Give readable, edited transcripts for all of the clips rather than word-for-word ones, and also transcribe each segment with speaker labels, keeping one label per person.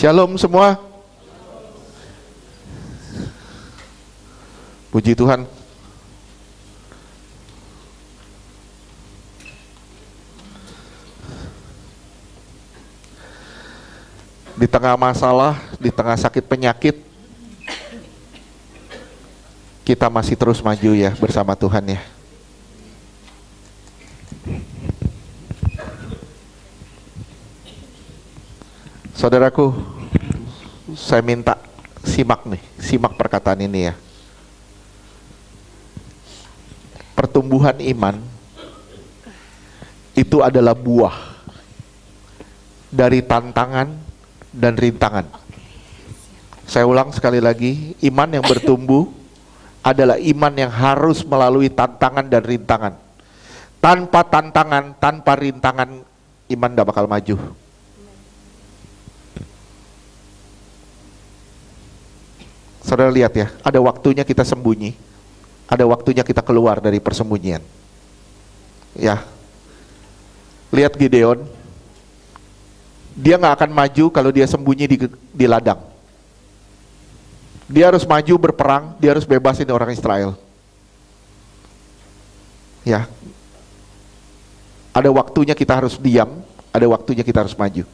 Speaker 1: Shalom semua. Puji Tuhan. Di tengah masalah, di tengah sakit penyakit, kita masih terus maju ya bersama Tuhan ya. Saudaraku, saya minta simak perkataan ini ya. Pertumbuhan iman itu adalah buah dari tantangan dan rintangan. Saya ulang sekali lagi, iman yang bertumbuh adalah iman yang harus melalui tantangan dan rintangan. Tanpa tantangan, tanpa rintangan, iman tidak bakal maju. Saudara lihat ya, ada waktunya kita sembunyi, ada waktunya kita keluar dari persembunyian. Ya, lihat Gideon, dia nggak akan maju kalau dia sembunyi di ladang. Dia harus maju berperang, dia harus bebasin orang Israel. Ya, ada waktunya kita harus diam, ada waktunya kita harus maju.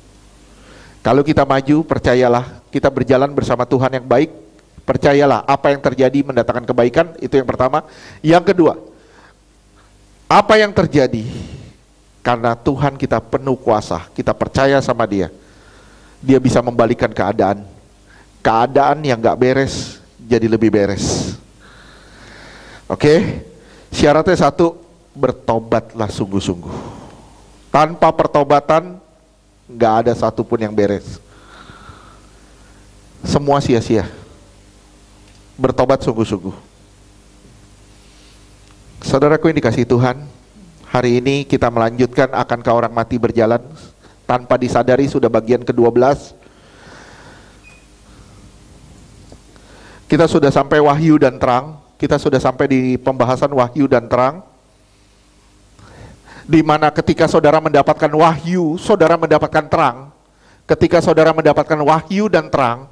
Speaker 1: Kalau kita maju, percayalah, kita berjalan bersama Tuhan yang baik. Percayalah, apa yang terjadi mendatangkan kebaikan, itu yang pertama. Yang kedua, apa yang terjadi karena Tuhan kita penuh kuasa, kita percaya sama Dia, Dia bisa membalikan keadaan. Keadaan yang gak beres jadi lebih beres. Oke? Syaratnya satu, bertobatlah sungguh-sungguh. Tanpa pertobatan gak ada satupun yang beres. Semua sia-sia. Bertobat sungguh-sungguh. Saudaraku yang dikasihi Tuhan, hari ini kita melanjutkan akankah orang mati berjalan. Tanpa disadari sudah bagian ke-12. Kita sudah sampai wahyu dan terang. Kita sudah sampai di pembahasan wahyu dan terang, di mana ketika saudara mendapatkan wahyu, saudara mendapatkan terang. Ketika saudara mendapatkan wahyu dan terang,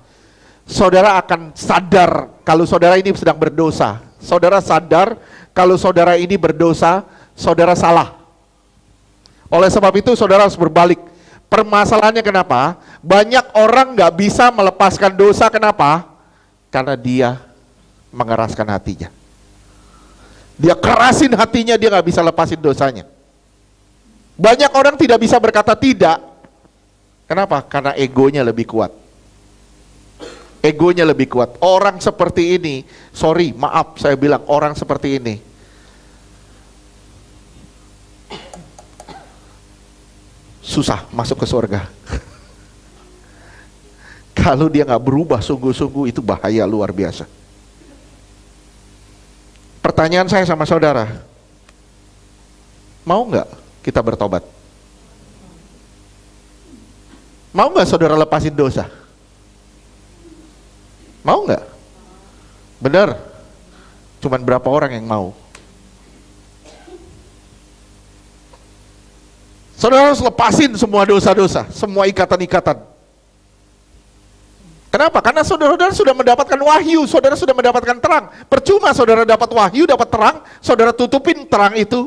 Speaker 1: saudara akan sadar kalau saudara ini sedang berdosa. Saudara sadar kalau saudara ini berdosa, saudara salah. Oleh sebab itu saudara harus berbalik. Permasalahannya kenapa? Banyak orang gak bisa melepaskan dosa, kenapa? Karena dia mengeraskan hatinya. Dia kerasin hatinya, dia gak bisa lepasin dosanya. Banyak orang tidak bisa berkata tidak. Kenapa? Karena egonya lebih kuat. Egonya lebih kuat. Orang seperti ini, maaf saya bilang, orang seperti ini susah masuk ke surga. Kalau dia nggak berubah sungguh-sungguh, itu bahaya luar biasa. Pertanyaan saya sama saudara, mau nggak kita bertobat? Mau nggak saudara lepasin dosa? Mau nggak? Benar. Cuman berapa orang yang mau? Saudara harus lepasin semua dosa-dosa, semua ikatan-ikatan. Kenapa? Karena saudara sudah mendapatkan wahyu, saudara sudah mendapatkan terang. Percuma saudara dapat wahyu, dapat terang, saudara tutupin terang itu,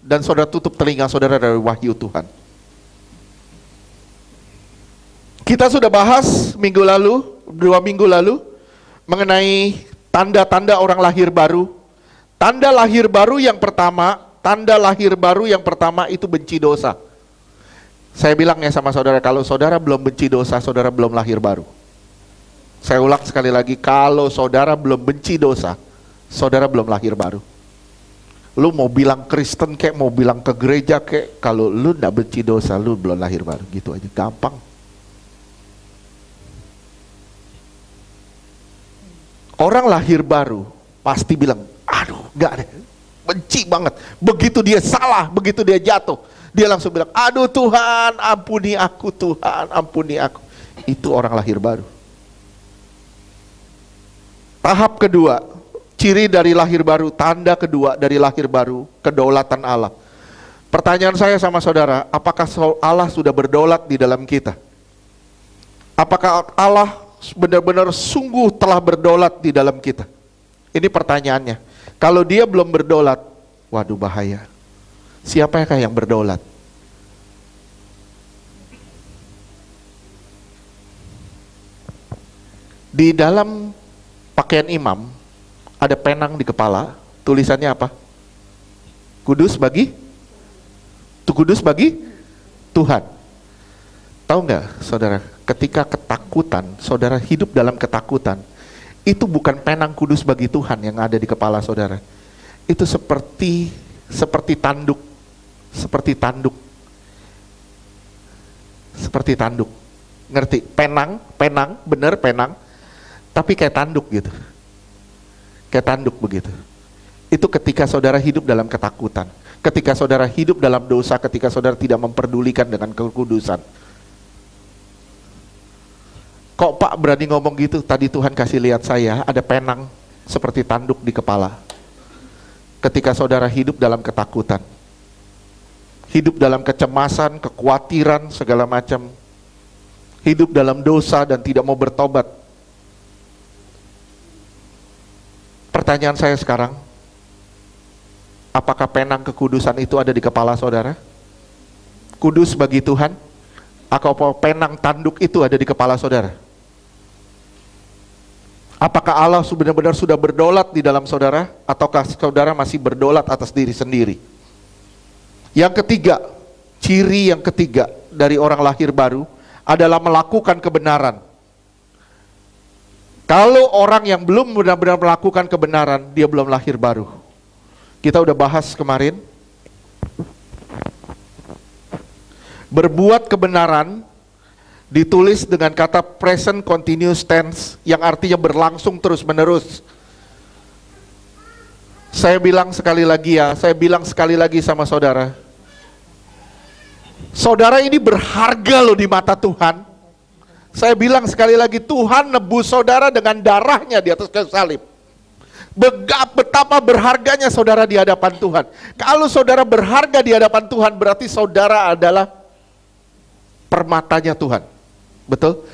Speaker 1: dan saudara tutup telinga saudara dari wahyu Tuhan. Kita sudah bahas 2 minggu lalu mengenai tanda-tanda orang lahir baru. Tanda lahir baru yang pertama itu benci dosa. Saya bilang ya sama saudara, kalau saudara belum benci dosa, saudara belum lahir baru. Saya ulang sekali lagi, kalau saudara belum benci dosa, saudara belum lahir baru. Lu mau bilang Kristen kek, mau bilang ke gereja kek, kalau lu gak benci dosa, lu belum lahir baru. Gitu aja, gampang. Orang lahir baru pasti bilang, aduh gak deh, benci banget. Begitu dia salah, begitu dia jatuh, dia langsung bilang, aduh Tuhan ampuni aku, Tuhan ampuni aku. Itu orang lahir baru. Tahap kedua, ciri dari lahir baru, tanda kedua dari lahir baru, kedaulatan Allah. Pertanyaan saya sama saudara, apakah Allah sudah berdaulat di dalam kita? Apakah Allah benar-benar sungguh telah berdaulat di dalam kita? Ini pertanyaannya. Kalau dia belum berdaulat, waduh bahaya. Siapakah yang berdaulat? Di dalam pakaian imam ada penang di kepala, tulisannya apa? Kudus bagi Tuhan. Tahu nggak, saudara? Ketika ketakutan, saudara hidup dalam ketakutan, itu bukan penang kudus bagi Tuhan yang ada di kepala saudara. Itu seperti tanduk, seperti tanduk. Ngerti? Penang, bener penang, tapi kayak tanduk gitu. Kayak tanduk begitu. Itu ketika saudara hidup dalam ketakutan, ketika saudara hidup dalam dosa, ketika saudara tidak memperdulikan dengan kekudusan. Kok Pak berani ngomong gitu? Tadi Tuhan kasih lihat saya ada penang seperti tanduk di kepala. Ketika saudara hidup dalam ketakutan, hidup dalam kecemasan, kekhawatiran, segala macam, hidup dalam dosa dan tidak mau bertobat. Pertanyaan saya sekarang, apakah penang kekudusan itu ada di kepala saudara? Kudus bagi Tuhan? Atau penang tanduk itu ada di kepala saudara? Apakah Allah benar-benar sudah berdaulat di dalam saudara? Ataukah saudara masih berdaulat atas diri sendiri? Yang ketiga, ciri yang ketiga dari orang lahir baru adalah melakukan kebenaran. Kalau orang yang belum benar-benar melakukan kebenaran, dia belum lahir baru. Kita udah bahas kemarin. Berbuat kebenaran ditulis dengan kata present continuous tense yang artinya berlangsung terus menerus. Saya bilang sekali lagi sama saudara. Saudara ini berharga loh di mata Tuhan. Saya bilang sekali lagi, Tuhan nebus saudara dengan darahnya di atas kayu salib. Betapa berharganya saudara di hadapan Tuhan. Kalau saudara berharga di hadapan Tuhan, berarti saudara adalah permatanya Tuhan. Betul?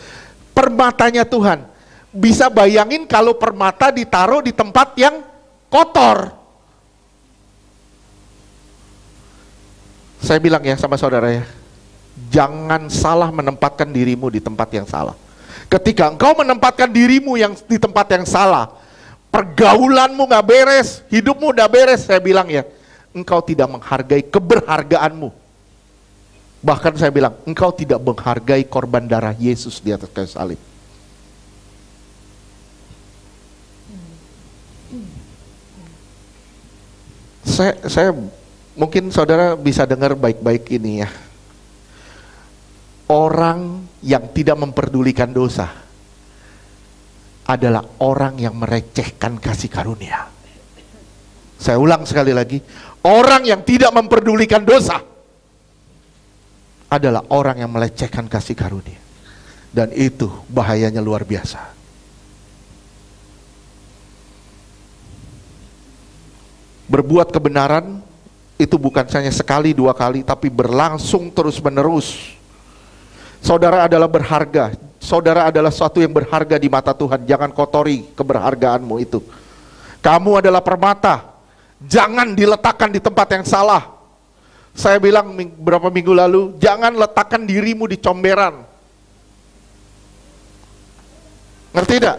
Speaker 1: Permatanya Tuhan. Bisa bayangin kalau permata ditaruh di tempat yang kotor. Saya bilang ya sama saudara ya, jangan salah menempatkan dirimu di tempat yang salah. Ketika engkau menempatkan dirimu yang di tempat yang salah, pergaulanmu gak beres, hidupmu gak beres, saya bilang ya, engkau tidak menghargai keberhargaanmu. Bahkan saya bilang, engkau tidak menghargai korban darah Yesus di atas kayu salib. Saya mungkin saudara bisa dengar baik-baik ini ya. Orang yang tidak memperdulikan dosa adalah orang yang merecehkan kasih karunia. Saya ulang sekali lagi, orang yang tidak memperdulikan dosa adalah orang yang melecehkan kasih karunia. Dan itu bahayanya luar biasa. Berbuat kebenaran itu bukan hanya sekali dua kali, tapi berlangsung terus menerus. Saudara adalah berharga. Saudara adalah sesuatu yang berharga di mata Tuhan. Jangan kotori keberhargaanmu itu. Kamu adalah permata. Jangan diletakkan di tempat yang salah. Saya bilang beberapa minggu lalu, jangan letakkan dirimu di comberan. Ngerti tidak?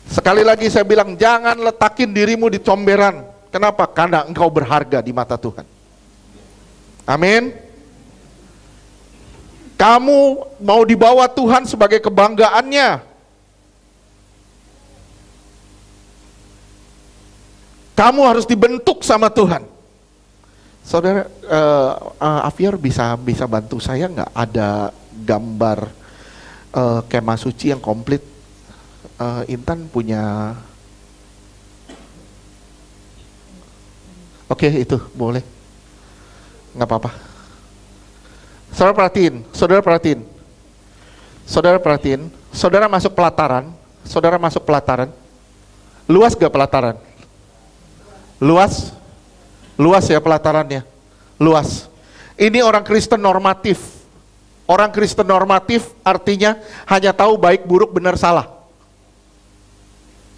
Speaker 1: Sekali lagi saya bilang, jangan letakin dirimu di comberan. Kenapa? Karena engkau berharga di mata Tuhan. Amin. Kamu mau dibawa Tuhan sebagai kebanggaannya. Kamu harus dibentuk sama Tuhan. Saudara, Afiar bisa bantu saya nggak ada gambar kemah suci yang komplit? Intan punya. Oke, itu boleh. Nggak apa-apa. Saudara perhatiin. Saudara masuk pelataran. Luas gak pelataran? Luas ya pelatarannya. Luas. Ini orang Kristen normatif. Orang Kristen normatif artinya hanya tahu baik, buruk, benar, salah.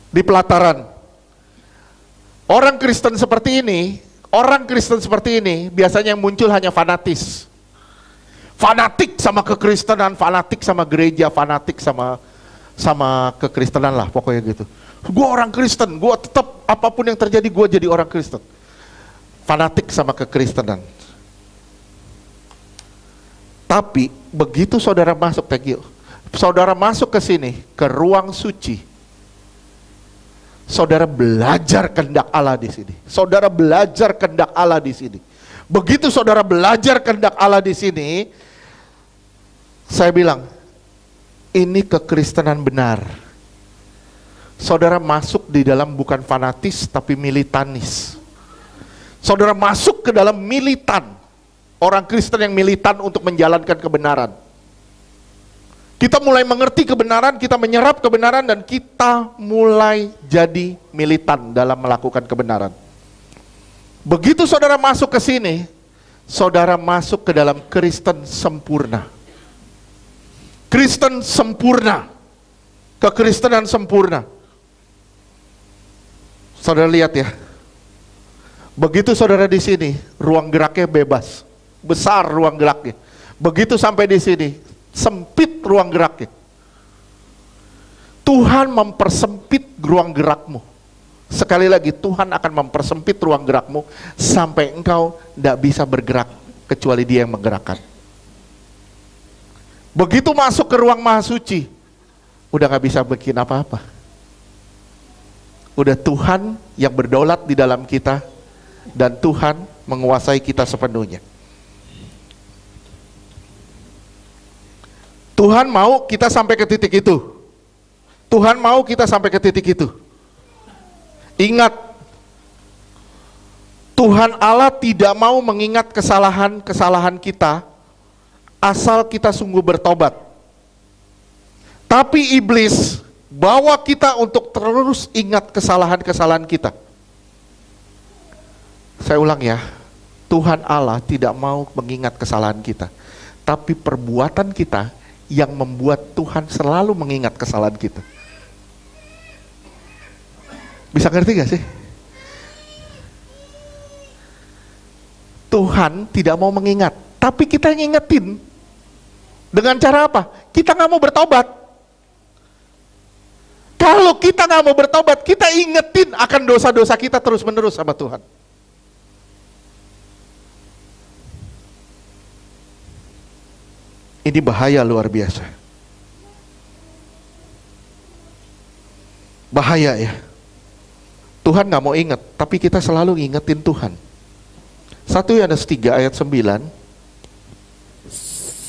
Speaker 1: Di pelataran. Orang Kristen seperti ini biasanya yang muncul hanya fanatis. Fanatik sama kekristenan, fanatik sama gereja, fanatik sama kekristenan lah pokoknya gitu. Gue orang Kristen, gue tetap apapun yang terjadi gue jadi orang Kristen. Fanatik sama kekristenan. Tapi begitu saudara masuk, saudara masuk ke sini, ke ruang suci, saudara belajar kehendak Allah di sini. Saudara belajar kehendak Allah di sini. Begitu saudara belajar kehendak Allah di sini, saya bilang, ini kekristenan benar. Saudara masuk di dalam bukan fanatis tapi militanis. Saudara masuk ke dalam militan. Orang Kristen yang militan untuk menjalankan kebenaran. Kita mulai mengerti kebenaran, kita menyerap kebenaran, dan kita mulai jadi militan dalam melakukan kebenaran. Begitu saudara masuk ke sini, saudara masuk ke dalam Kristen sempurna. Kristen sempurna. Kekristenan sempurna. Saudara lihat ya. Begitu saudara di sini, ruang geraknya bebas. Besar ruang geraknya. Begitu sampai di sini, sempit ruang geraknya. Tuhan mempersempit ruang gerakmu. Sekali lagi, Tuhan akan mempersempit ruang gerakmu sampai engkau tidak bisa bergerak kecuali Dia yang menggerakkan. Begitu masuk ke ruang maha suci, udah gak bisa bikin apa-apa. Udah Tuhan yang berdaulat di dalam kita, dan Tuhan menguasai kita sepenuhnya. Tuhan mau kita sampai ke titik itu. Tuhan mau kita sampai ke titik itu. Ingat, Tuhan Allah tidak mau mengingat kesalahan-kesalahan kita asal kita sungguh bertobat. Tapi iblis bawa kita untuk terus ingat kesalahan-kesalahan kita. Saya ulang ya, Tuhan Allah tidak mau mengingat kesalahan kita, tapi perbuatan kita yang membuat Tuhan selalu mengingat kesalahan kita. Bisa ngerti gak sih? Tuhan tidak mau mengingat, tapi kita yang ngingetin. Dengan cara apa? Kita gak mau bertobat. Kalau kita gak mau bertobat, kita ingetin akan dosa-dosa kita terus menerus sama Tuhan. Ini bahaya luar biasa. Bahaya ya. Tuhan gak mau ingat, tapi kita selalu ngingetin Tuhan. 1 Yohanes 3 ayat 9.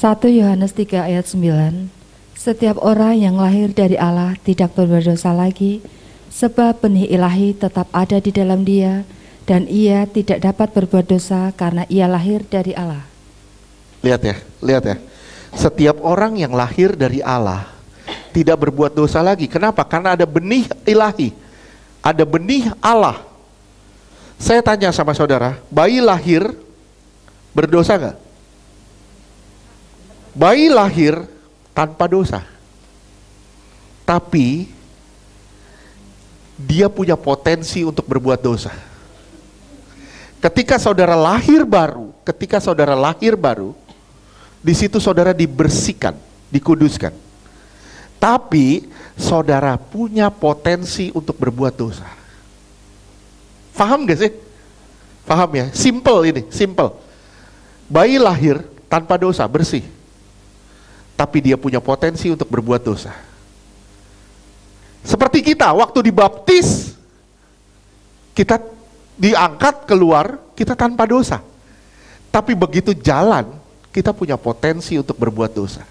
Speaker 2: 1 Yohanes 3 ayat 9. Setiap orang yang lahir dari Allah tidak berbuat dosa lagi, sebab benih ilahi tetap ada di dalam dia, dan ia tidak dapat berbuat dosa karena ia lahir dari Allah.
Speaker 1: Lihat ya. Setiap orang yang lahir dari Allah tidak berbuat dosa lagi. Kenapa? Karena ada benih ilahi. Ada benih Allah. Saya tanya sama saudara, bayi lahir berdosa gak? Bayi lahir tanpa dosa. Tapi dia punya potensi untuk berbuat dosa. Ketika saudara lahir baru, di situ saudara dibersihkan, dikuduskan. Tapi saudara punya potensi untuk berbuat dosa. Paham gak sih? Paham ya? Simple. Bayi lahir tanpa dosa, bersih. Tapi dia punya potensi untuk berbuat dosa. Seperti kita, waktu dibaptis, kita diangkat keluar, kita tanpa dosa. Tapi begitu jalan, kita punya potensi untuk berbuat dosa.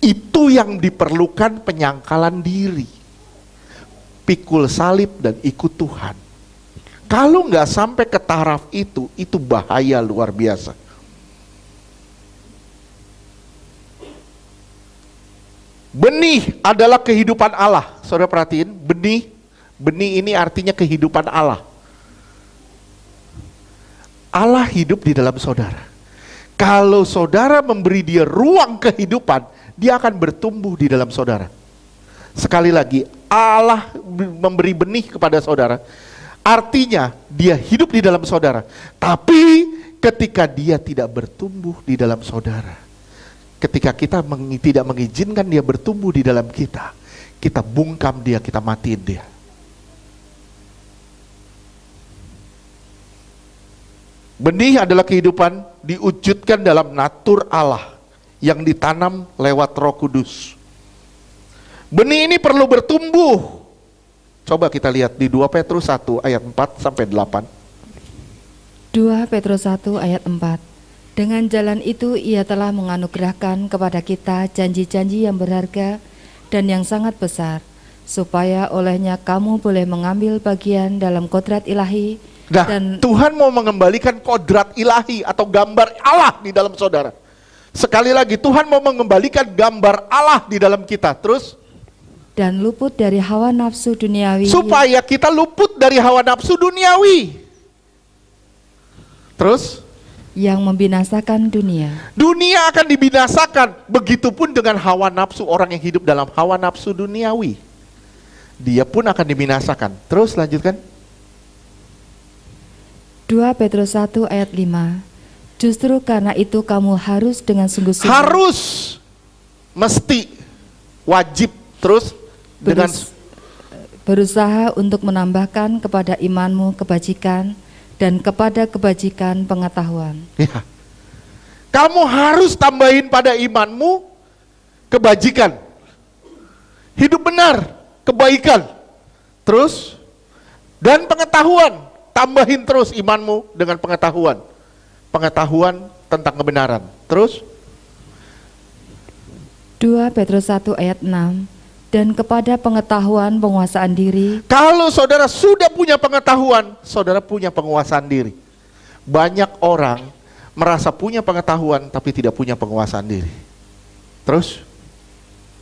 Speaker 1: Itu yang diperlukan penyangkalan diri. Pikul salib dan ikut Tuhan. Kalau nggak sampai ke taraf itu bahaya luar biasa. Benih adalah kehidupan Allah. Saudara perhatiin, benih ini artinya kehidupan Allah. Allah hidup di dalam saudara. Kalau saudara memberi dia ruang kehidupan, dia akan bertumbuh di dalam saudara. Sekali lagi, Allah memberi benih kepada saudara, artinya dia hidup di dalam saudara. Tapi ketika dia tidak bertumbuh di dalam saudara, ketika kita tidak mengizinkan dia bertumbuh di dalam kita, kita bungkam dia, kita matiin dia. Benih adalah kehidupan diwujudkan dalam natur Allah yang ditanam lewat Roh Kudus. Benih ini perlu bertumbuh. Coba kita lihat di 2 Petrus 1 ayat 4 sampai 8.
Speaker 2: 2 Petrus 1 ayat 4. Dengan jalan itu ia telah menganugerahkan kepada kita janji-janji yang berharga dan yang sangat besar, supaya olehnya kamu boleh mengambil bagian dalam kodrat ilahi.
Speaker 1: Nah,
Speaker 2: dan
Speaker 1: Tuhan mau mengembalikan kodrat ilahi atau gambar Allah di dalam saudara. Sekali lagi, Tuhan mau mengembalikan gambar Allah di dalam kita. Terus?
Speaker 2: Dan luput dari hawa nafsu duniawi.
Speaker 1: Supaya kita luput dari hawa nafsu duniawi. Terus?
Speaker 2: Yang membinasakan dunia.
Speaker 1: Dunia akan dibinasakan. Begitupun dengan hawa nafsu orang yang hidup dalam hawa nafsu duniawi. Dia pun akan dibinasakan. Terus lanjutkan.
Speaker 2: 2 Petrus 1 ayat 5. Justru karena itu kamu harus dengan sungguh-sungguh.
Speaker 1: Harus, mesti, wajib, terus dengan
Speaker 2: berusaha untuk menambahkan kepada imanmu kebajikan dan kepada kebajikan pengetahuan.
Speaker 1: Ya. Kamu harus tambahin pada imanmu kebajikan, hidup benar, kebaikan, terus dan pengetahuan. Tambahin terus imanmu dengan pengetahuan. Pengetahuan tentang kebenaran. Terus
Speaker 2: 2 Petrus 1 ayat 6. Dan kepada pengetahuan penguasaan diri.
Speaker 1: Kalau saudara sudah punya pengetahuan, saudara punya penguasaan diri. Banyak orang merasa punya pengetahuan tapi tidak punya penguasaan diri. Terus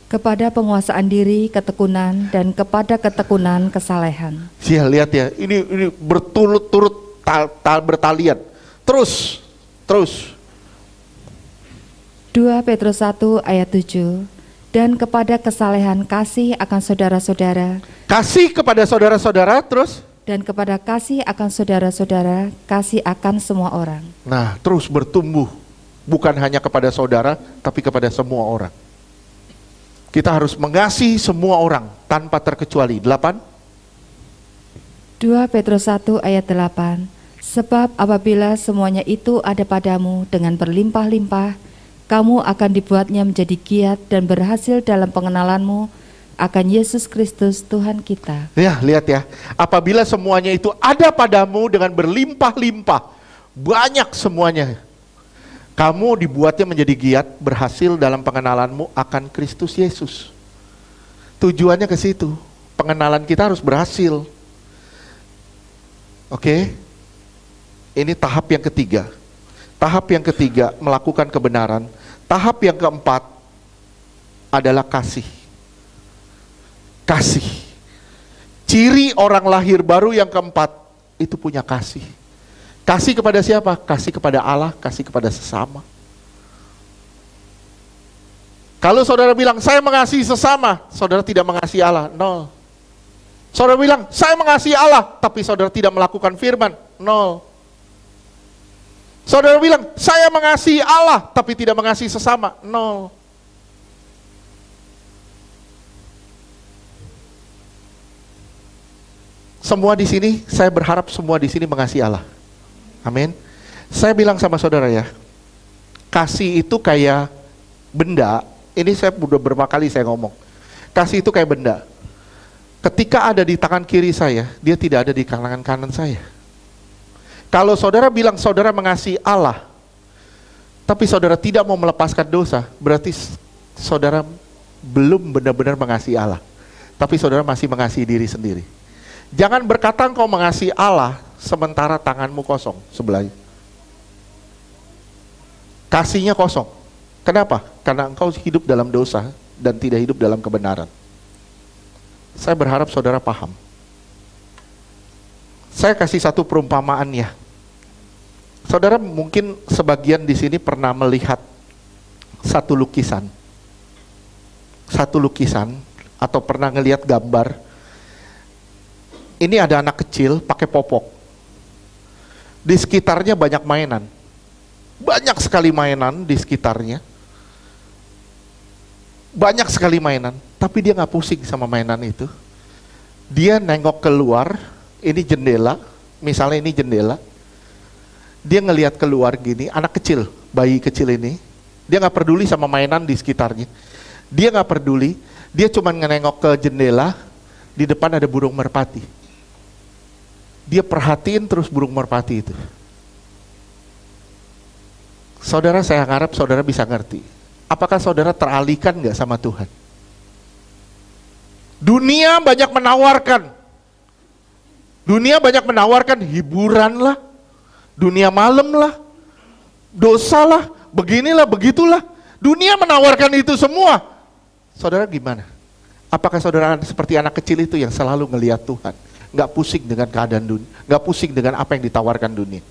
Speaker 2: kepada penguasaan diri ketekunan, dan kepada ketekunan kesalehan.
Speaker 1: Saya lihat ya, ini berturut-turut bertalian. Terus
Speaker 2: 2 Petrus 1 ayat 7. Dan kepada kesalehan kasih akan saudara-saudara.
Speaker 1: Kasih kepada saudara-saudara, terus?
Speaker 2: Dan kepada kasih akan saudara-saudara, kasih akan semua orang.
Speaker 1: Nah, terus bertumbuh. Bukan hanya kepada saudara, tapi kepada semua orang. Kita harus mengasihi semua orang tanpa terkecuali. 8.
Speaker 2: 2 Petrus 1 ayat 8. Sebab apabila semuanya itu ada padamu dengan berlimpah-limpah, kamu akan dibuatnya menjadi giat dan berhasil dalam pengenalanmu akan Yesus Kristus Tuhan kita.
Speaker 1: Ya, lihat ya. Apabila semuanya itu ada padamu dengan berlimpah-limpah, banyak semuanya, kamu dibuatnya menjadi giat, berhasil dalam pengenalanmu akan Kristus Yesus. Tujuannya ke situ. Pengenalan kita harus berhasil. Oke? Ini tahap yang ketiga. Tahap yang ketiga melakukan kebenaran. Tahap yang keempat adalah kasih. Kasih. Ciri orang lahir baru yang keempat itu punya kasih. Kasih kepada siapa? Kasih kepada Allah, kasih kepada sesama. Kalau saudara bilang, saya mengasihi sesama, saudara tidak mengasihi Allah, nol. Saudara bilang, saya mengasihi Allah, tapi saudara tidak melakukan firman, nol. Saudara bilang, saya mengasihi Allah, tapi tidak mengasihi sesama, nol. Semua di sini, saya berharap semua di sini mengasihi Allah. Amin. Saya bilang sama saudara ya, kasih itu kayak benda. Ini saya udah berapa kali saya ngomong. Kasih itu kayak benda. Ketika ada di tangan kiri saya, dia tidak ada di tangan kanan saya. Kalau saudara bilang saudara mengasihi Allah, tapi saudara tidak mau melepaskan dosa, berarti saudara belum benar-benar mengasihi Allah. Tapi saudara masih mengasihi diri sendiri. Jangan berkata engkau mengasihi Allah, sementara tanganmu kosong sebelahnya. Kasihnya kosong. Kenapa? Karena engkau hidup dalam dosa dan tidak hidup dalam kebenaran. Saya berharap saudara paham. Saya kasih satu perumpamaan ya. Saudara mungkin sebagian di sini pernah melihat satu lukisan atau pernah ngelihat gambar. Ini ada anak kecil pakai popok. Di sekitarnya banyak mainan. Banyak sekali mainan di sekitarnya. Banyak sekali mainan, tapi dia nggak pusing sama mainan itu. Dia nengok keluar, ini jendela, misalnya ini jendela. Dia ngelihat keluar gini, anak kecil, bayi kecil ini, dia nggak peduli sama mainan di sekitarnya. Dia nggak peduli, dia cuma nengok ke jendela, di depan ada burung merpati. Dia perhatiin terus burung merpati itu. Saudara, saya harap saudara bisa ngerti. Apakah saudara teralihkan nggak sama Tuhan? Dunia banyak menawarkan hiburan lah, dunia malam lah, dosa lah, beginilah, begitulah. Dunia menawarkan itu semua. Saudara gimana? Apakah saudara seperti anak kecil itu yang selalu ngelihat Tuhan? Nggak pusing dengan keadaan dunia, nggak pusing dengan apa yang ditawarkan dunia.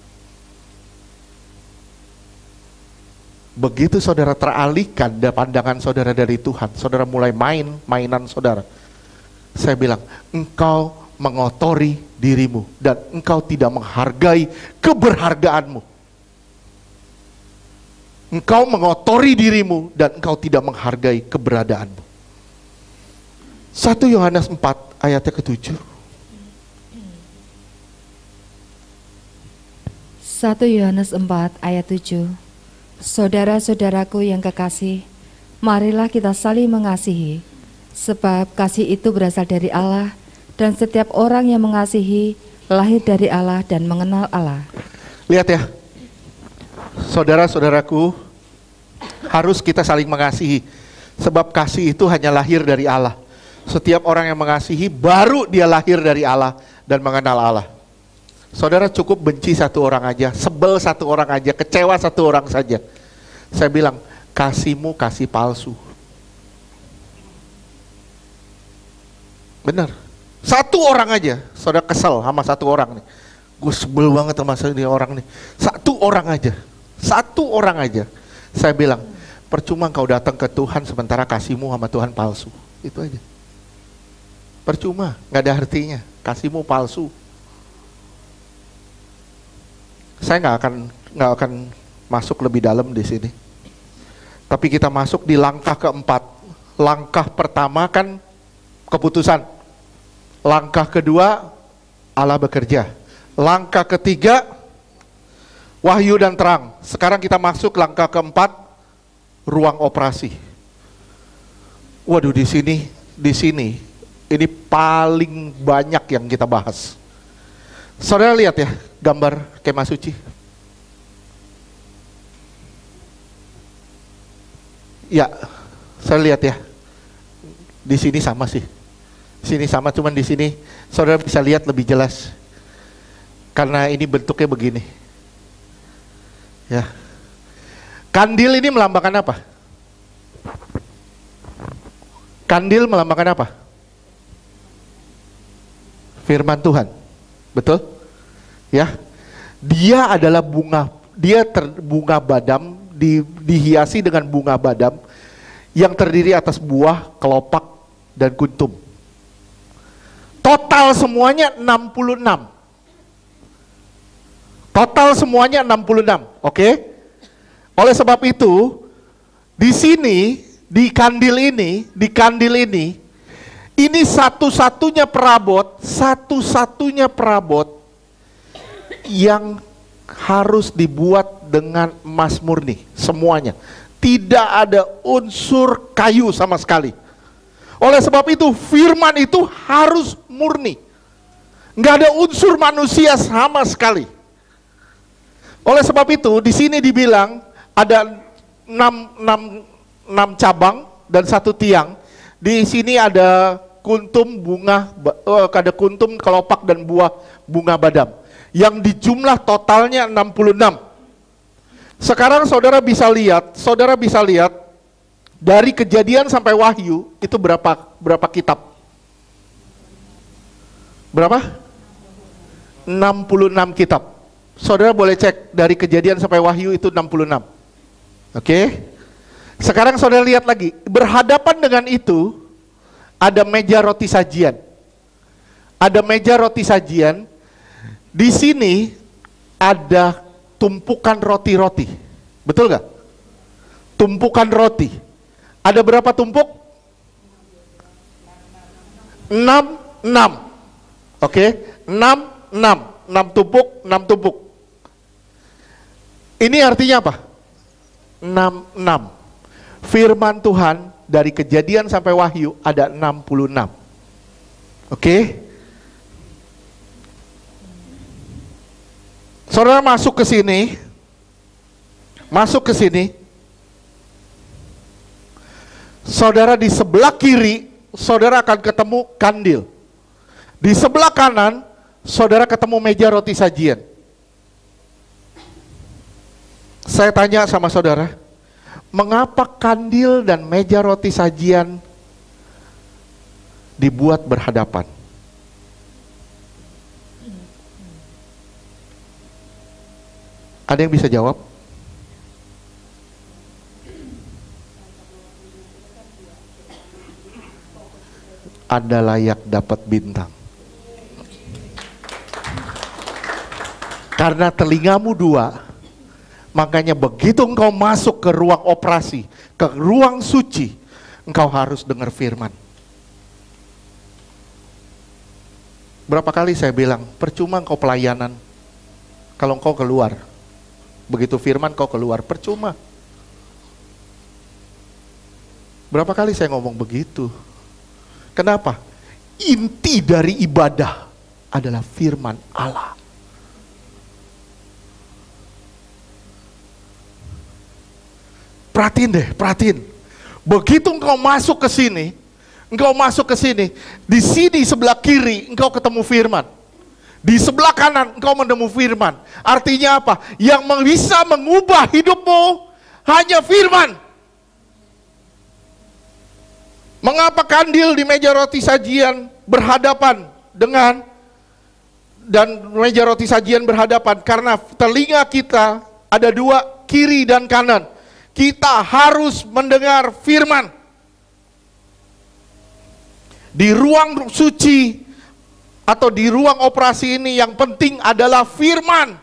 Speaker 1: Begitu saudara teralihkan pandangan saudara dari Tuhan, saudara mulai mainan saudara. Saya bilang, engkau mengotori dirimu dan engkau tidak menghargai keberhargaanmu. Engkau mengotori dirimu dan engkau tidak menghargai keberadaanmu. 1 Yohanes 4 ayatnya ke-7.
Speaker 2: 1 Yohanes 4 ayat 7. Saudara-saudaraku yang kekasih, marilah kita saling mengasihi, sebab kasih itu berasal dari Allah, dan setiap orang yang mengasihi lahir dari Allah dan mengenal Allah.
Speaker 1: Lihat ya, saudara-saudaraku, harus kita saling mengasihi, sebab kasih itu hanya lahir dari Allah. Setiap orang yang mengasihi, baru dia lahir dari Allah dan mengenal Allah. Saudara cukup benci satu orang aja, sebel satu orang aja, kecewa satu orang saja. Saya bilang, kasihmu kasih palsu. Benar. Satu orang aja, saudara kesel sama satu orang nih. Gue sebel banget sama ini orang nih. Satu orang aja. Saya bilang, percuma kau datang ke Tuhan sementara kasihmu sama Tuhan palsu. Itu aja. Percuma, nggak ada artinya. Kasihmu palsu. Saya nggak akan masuk lebih dalam di sini. Tapi kita masuk di langkah keempat. Langkah pertama kan keputusan. Langkah kedua, Allah bekerja. Langkah ketiga, wahyu dan terang. Sekarang kita masuk langkah keempat, ruang operasi. Waduh, di sini ini paling banyak yang kita bahas. Saudara lihat ya, gambar kemah suci. Ya, saya lihat ya. Di sini sama sih. Sini sama, cuman di sini saudara bisa lihat lebih jelas. Karena ini bentuknya begini. Ya. Kandil ini melambangkan apa? Kandil melambangkan apa? Firman Tuhan. Betul? Ya. Dia adalah bunga, bunga badam, dihiasi dengan bunga badam yang terdiri atas buah, kelopak, dan kuntum. Total semuanya 66. Total semuanya 66, oke? Oleh sebab itu, di sini, di kandil ini, ini satu-satunya perabot yang harus dibuat dengan emas murni, semuanya. Tidak ada unsur kayu sama sekali. Oleh sebab itu, firman itu harus murni. Nggak ada unsur manusia sama sekali. Oleh sebab itu, di sini dibilang ada 6 cabang dan 1 tiang. Di sini ada kuntum bunga, ada kuntum, kelopak, dan buah bunga badam. Yang dijumlah totalnya 66. Sekarang saudara bisa lihat dari Kejadian sampai Wahyu itu berapa kitab? Berapa? 66 kitab. Saudara boleh cek dari Kejadian sampai Wahyu itu 66. Oke? Sekarang saudara lihat lagi, berhadapan dengan itu ada meja roti sajian. Ada meja roti sajian. Di sini ada tumpukan roti-roti. Betul gak? Tumpukan roti. Ada berapa tumpuk? 6. Oke? 6 tumpuk, 6 tumpuk. Ini artinya apa? 6. Firman Tuhan dari Kejadian sampai Wahyu ada 66. Oke? Saudara masuk ke sini. Saudara di sebelah kiri, saudara akan ketemu kandil. Di sebelah kanan, saudara ketemu meja roti sajian. Saya tanya sama saudara, mengapa kandil dan meja roti sajian dibuat berhadapan? Ada yang bisa jawab? Anda layak dapat bintang. Karena telingamu 2, makanya begitu engkau masuk ke ruang operasi, ke ruang suci, engkau harus dengar firman. Berapa kali saya bilang, percuma engkau pelayanan kalau engkau keluar. Begitu firman kau keluar, percuma. Berapa kali saya ngomong begitu? Kenapa? Inti dari ibadah adalah firman Allah. Perhatiin deh, perhatiin. Begitu engkau masuk ke sini, di sini sebelah kiri engkau ketemu firman. Di sebelah kanan engkau menemu firman. Artinya apa? Yang bisa mengubah hidupmu hanya firman. Mengapa kandil di meja roti sajian berhadapan dengan, dan meja roti sajian berhadapan? Karena telinga kita ada 2, kiri dan kanan. Kita harus mendengar firman. Di ruang suci atau di ruang operasi ini yang penting adalah firman.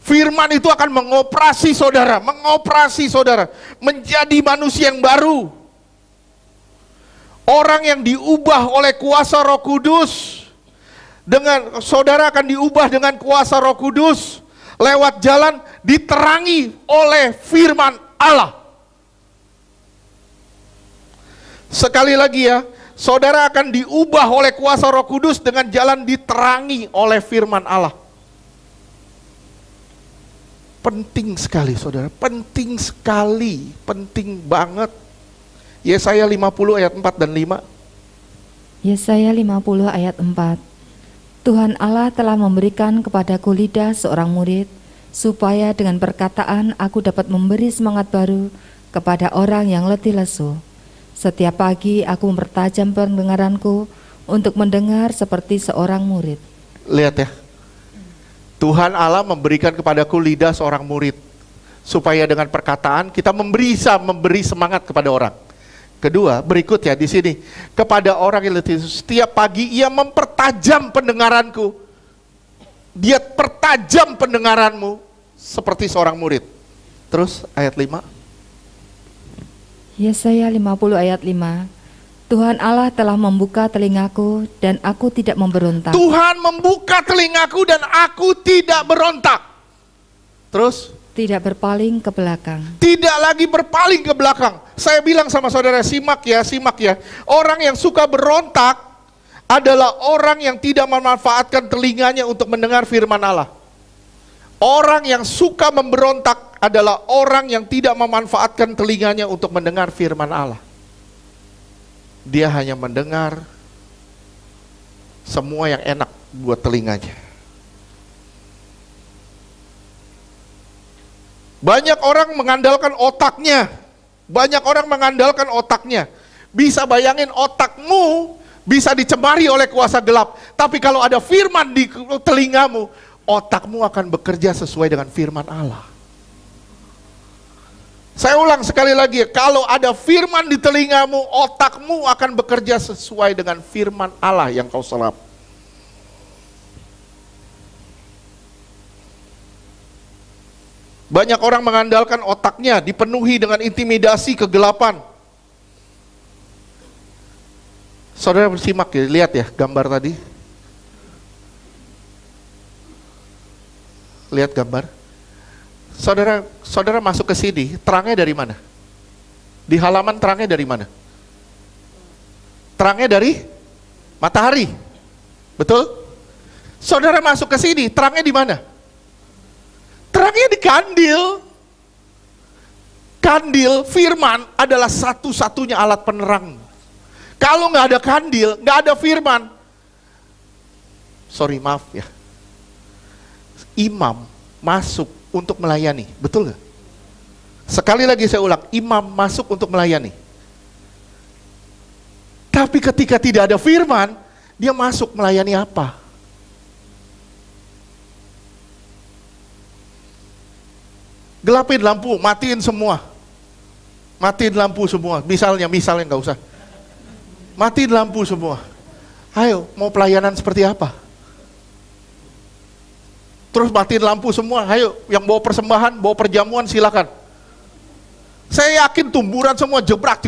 Speaker 1: Firman itu akan mengoperasi saudara menjadi manusia yang baru. Orang yang diubah oleh kuasa Roh Kudus. Dengan saudara akan diubah dengan kuasa Roh Kudus lewat jalan diterangi oleh firman Allah. Sekali lagi ya, saudara akan diubah oleh kuasa Roh Kudus dengan jalan diterangi oleh firman Allah. Penting sekali saudara, penting sekali, penting banget. Yesaya 50 ayat 4 dan 5.
Speaker 2: Yesaya 50 ayat 4. Tuhan Allah telah memberikan kepadaku lidah seorang murid, supaya dengan perkataan aku dapat memberi semangat baru kepada orang yang letih lesu. Setiap pagi aku mempertajam pendengaranku untuk mendengar seperti seorang murid.
Speaker 1: Lihat ya, Tuhan Allah memberikan kepadaku lidah seorang murid, supaya dengan perkataan kita memberi semangat kepada orang. Kedua, berikut ya di sini, kepada orang yang letih, setiap pagi ia mempertajam pendengaranku. Dia pertajam pendengaranmu seperti seorang murid. Terus ayat 5.
Speaker 2: Yesaya 50 ayat 5. Tuhan Allah telah membuka telingaku dan aku tidak memberontak.
Speaker 1: Tuhan membuka telingaku dan aku tidak berontak. Terus?
Speaker 2: Tidak berpaling ke belakang.
Speaker 1: Tidak lagi berpaling ke belakang. Saya bilang sama saudara, simak ya. Orang yang suka berontak adalah orang yang tidak memanfaatkan telinganya untuk mendengar firman Allah. Orang yang suka memberontak adalah orang yang tidak memanfaatkan telinganya untuk mendengar firman Allah. Dia hanya mendengar semua yang enak buat telinganya. Banyak orang mengandalkan otaknya. Bisa bayangin otakmu bisa dicemari oleh kuasa gelap. Tapi kalau ada firman di telingamu, otakmu akan bekerja sesuai dengan firman Allah. Saya ulang sekali lagi, kalau ada firman di telingamu, otakmu akan bekerja sesuai dengan firman Allah yang kau serap. Banyak orang mengandalkan otaknya dipenuhi dengan intimidasi kegelapan. Saudara bersimak ya, lihat ya gambar tadi. Lihat gambar. Saudara masuk ke sini, terangnya dari mana? Di halaman terangnya dari mana? Terangnya dari matahari. Betul? Saudara masuk ke sini, terangnya di mana? Terangnya di kandil. Kandil, firman adalah satu-satunya alat penerang. Kalau nggak ada kandil, nggak ada firman. Sorry, maaf ya. Imam masuk untuk melayani, betul nggak? Sekali lagi saya ulang, imam masuk untuk melayani. Tapi ketika tidak ada firman, dia masuk melayani apa? Gelapin lampu, matiin semua. Matiin lampu semua, misalnya nggak usah. Matiin lampu semua. Ayo, mau pelayanan seperti apa? Terus matiin lampu semua, ayo yang bawa persembahan, bawa perjamuan silakan. Saya yakin tumburan semua jebrak,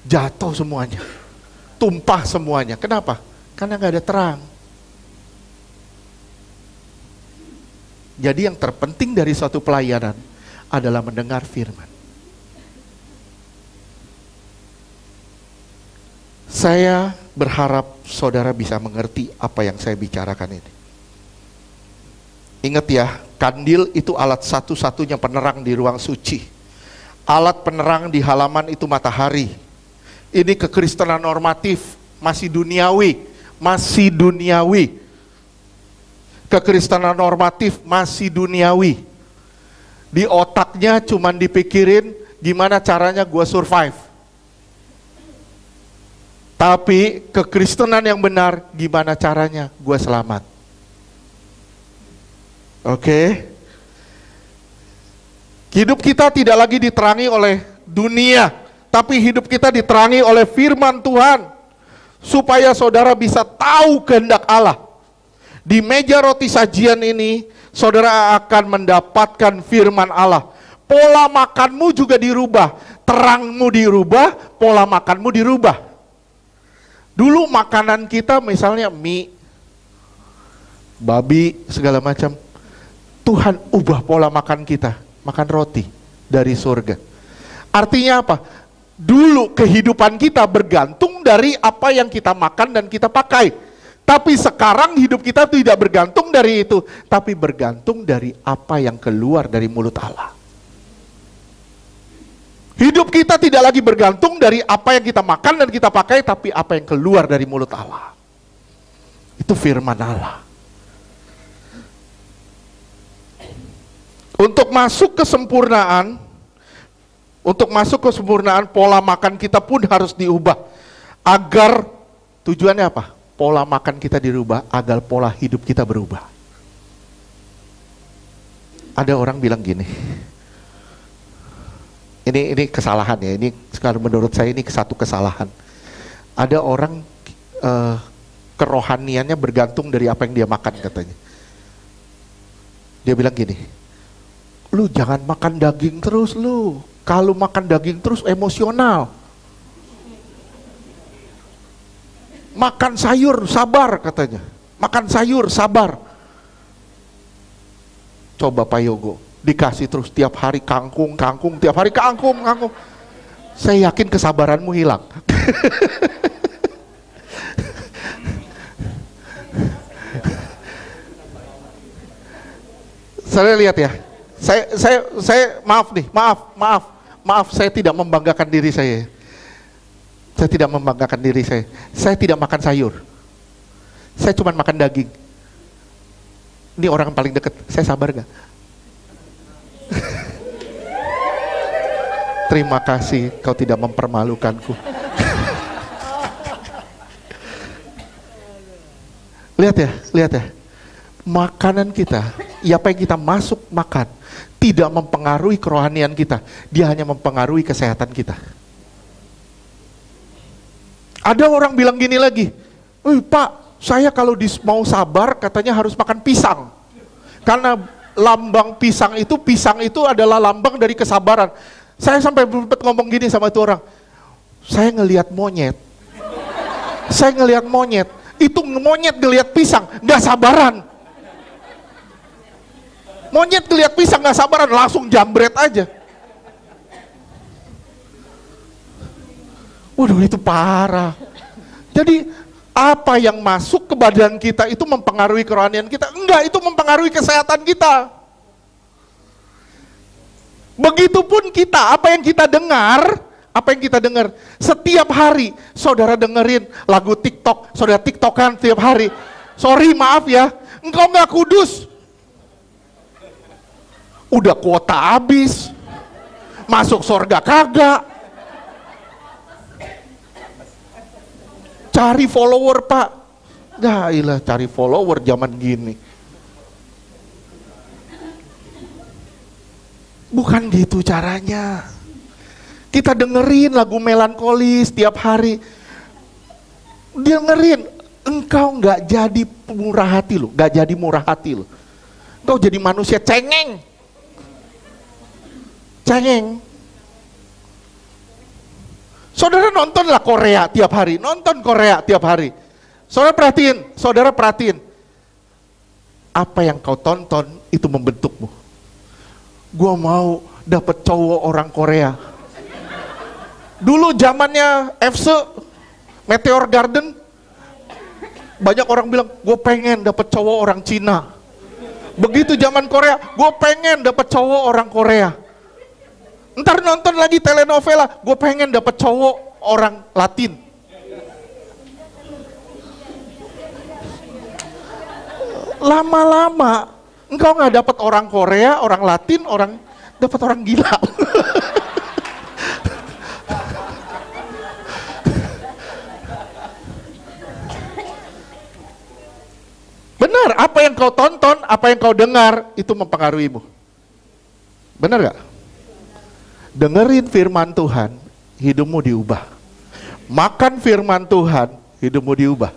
Speaker 1: jatuh semuanya, tumpah semuanya. Kenapa? Karena nggak ada terang. Jadi yang terpenting dari suatu pelayanan adalah mendengar firman. Saya berharap saudara bisa mengerti apa yang saya bicarakan ini. Ingat ya, kandil itu alat satu-satunya penerang di ruang suci. Alat penerang di halaman itu matahari. Ini kekristenan normatif, masih duniawi. Kekristenan normatif masih duniawi. Di otaknya cuman dipikirin gimana caranya gue survive. Tapi kekristenan yang benar, gimana caranya gue selamat. Oke. Hidup kita tidak lagi diterangi oleh dunia, tapi hidup kita diterangi oleh firman Tuhan. Supaya saudara bisa tahu kehendak Allah. Di meja roti sajian ini, saudara akan mendapatkan firman Allah. Pola makanmu juga dirubah, terangmu dirubah, pola makanmu dirubah. Dulu makanan kita misalnya mie, babi, segala macam. Tuhan ubah pola makan kita, makan roti dari surga. Artinya apa? Dulu kehidupan kita bergantung dari apa yang kita makan dan kita pakai. Tapi sekarang hidup kita tidak bergantung dari itu, tapi bergantung dari apa yang keluar dari mulut Allah. Hidup kita tidak lagi bergantung dari apa yang kita makan dan kita pakai, tapi apa yang keluar dari mulut Allah. Itu firman Allah. Untuk masuk ke sempurnaan, pola makan kita pun harus diubah. Agar, tujuannya apa? Pola makan kita dirubah, agar pola hidup kita berubah. Ada orang bilang gini, ini kesalahan ya, ini sekarang menurut saya ini satu kesalahan. Ada orang kerohaniannya bergantung dari apa yang dia makan katanya. Dia bilang gini, lu jangan makan daging terus lu. Kalau makan daging terus emosional. Makan sayur sabar katanya. Makan sayur sabar. Coba Pak Yogo, dikasih terus tiap hari kangkung, tiap hari kangkung. Saya yakin kesabaranmu hilang. Saya lihat ya. Saya maaf nih, maaf, saya tidak membanggakan diri saya. Saya tidak membanggakan diri saya. Saya tidak makan sayur. Saya cuma makan daging. Ini orang yang paling dekat. Saya sabar gak? Terima kasih, kau tidak mempermalukanku. Lihat ya. makanan kita, apa yang kita masuk makan, tidak mempengaruhi kerohanian kita. Dia hanya mempengaruhi kesehatan kita. Ada orang bilang gini lagi, Pak, saya kalau mau sabar katanya harus makan pisang. Karena lambang pisang itu adalah lambang dari kesabaran. Saya sampai ngomong gini sama itu orang, saya ngelihat monyet. Itu monyet ngelihat pisang, gak sabaran. Monyet ngelihat pisang gak sabaran, langsung jambret aja. Waduh, itu parah. Jadi apa yang masuk ke badan kita itu mempengaruhi kerohanian kita? Enggak, itu mempengaruhi kesehatan kita. Begitupun kita, apa yang kita dengar, setiap hari saudara dengerin lagu TikTok, saudara TikTokan setiap hari. Sorry, maaf ya, engkau nggak kudus. Udah kuota habis, masuk surga kagak. Cari follower, Pak. Dah ilah, cari follower zaman gini. Bukan gitu caranya. Kita dengerin lagu melankolis setiap hari. Dengerin, engkau nggak jadi murah hati lo, nggak jadi murah hati lo. Engkau jadi manusia cengeng. Saudara nontonlah Korea tiap hari, nonton Korea tiap hari. Saudara perhatiin, apa yang kau tonton itu membentukmu. Gua mau dapet cowok orang Korea. Dulu zamannya FC, Meteor Garden, banyak orang bilang, gue pengen dapet cowok orang Cina. Begitu zaman Korea, gue pengen dapet cowok orang Korea. Ntar nonton lagi telenovela, gue pengen dapet cowok orang Latin. Lama-lama, engkau nggak dapet orang Korea, orang Latin, dapet orang gila. Benar, apa yang kau tonton, apa yang kau dengar, itu mempengaruhimu. Benar gak? Dengerin firman Tuhan, hidupmu diubah. Makan firman Tuhan, hidupmu diubah.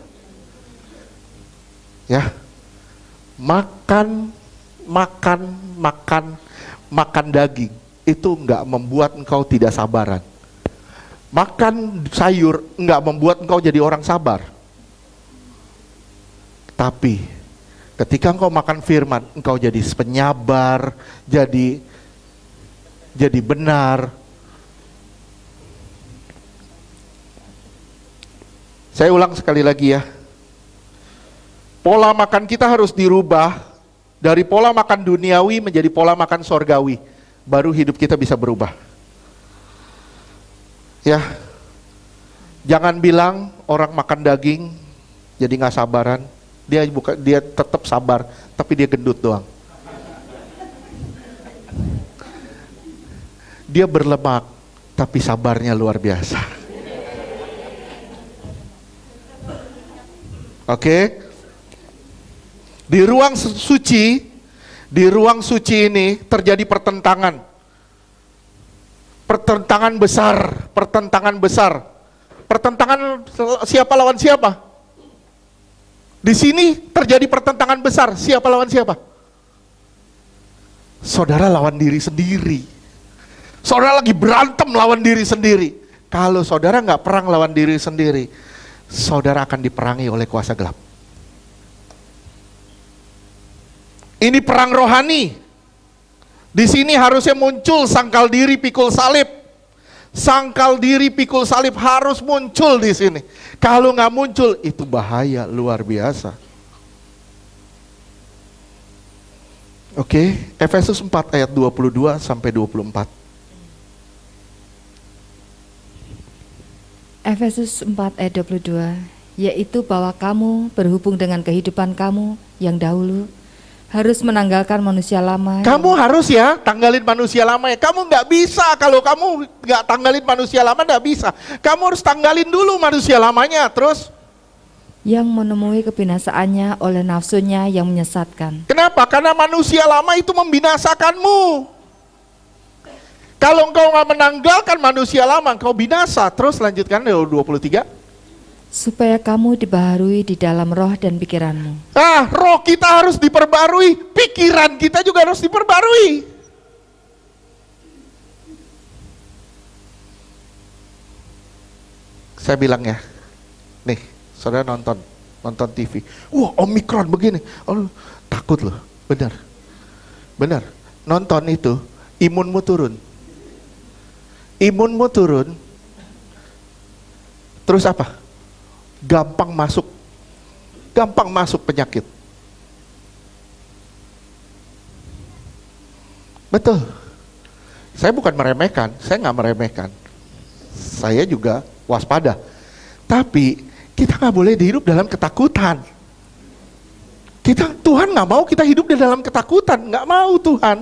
Speaker 1: Ya, makan daging, itu enggak membuat engkau tidak sabaran. Makan sayur enggak membuat engkau jadi orang sabar. Tapi ketika engkau makan firman, engkau jadi penyabar, jadi benar. Saya ulang sekali lagi ya. Pola makan kita harus dirubah dari pola makan duniawi menjadi pola makan sorgawi. Baru hidup kita bisa berubah. Ya. Jangan bilang orang makan daging jadi nggak sabaran. Dia tetap sabar, tapi dia gendut doang. Dia berlemak, tapi sabarnya luar biasa. Oke? Di ruang suci ini terjadi pertentangan. Pertentangan besar. Pertentangan siapa lawan siapa? Di sini terjadi pertentangan besar, siapa lawan siapa? Saudara lawan diri sendiri. Saudara lagi berantem lawan diri sendiri. Kalau saudara nggak perang lawan diri sendiri, saudara akan diperangi oleh kuasa gelap. Ini perang rohani. Di sini harusnya muncul sangkal diri pikul salib. Sangkal diri pikul salib harus muncul di sini. Kalau nggak muncul, itu bahaya luar biasa. Oke, Efesus 4 ayat 22 sampai 24.
Speaker 2: Efesus 4 ayat 22, yaitu bahwa kamu berhubung dengan kehidupan kamu yang dahulu, harus menanggalkan manusia lama.
Speaker 1: Kamu harus ya tanggalin manusia lama ya. Kamu nggak bisa kalau kamu nggak tanggalin manusia lama, nggak bisa. Kamu harus tanggalin dulu manusia lamanya. Terus
Speaker 2: yang menemui kebinasaannya oleh nafsunya yang menyesatkan.
Speaker 1: Kenapa? Karena manusia lama itu membinasakanmu. Kalau engkau nggak menanggalkan manusia lama, engkau binasa. Terus lanjutkan 23.
Speaker 2: Supaya kamu dibaharui di dalam roh dan pikiranmu.
Speaker 1: Roh kita harus diperbarui, pikiran kita juga harus diperbarui. Saya bilang ya, nih, saudara nonton TV. Wah, Omikron begini. Oh, takut loh. Benar. Nonton itu, imunmu turun. Terus apa? Gampang masuk penyakit. Betul. Saya bukan meremehkan, saya nggak meremehkan. Saya juga waspada. Tapi kita nggak boleh hidup dalam ketakutan. Tuhan nggak mau kita hidup di dalam ketakutan, nggak mau Tuhan.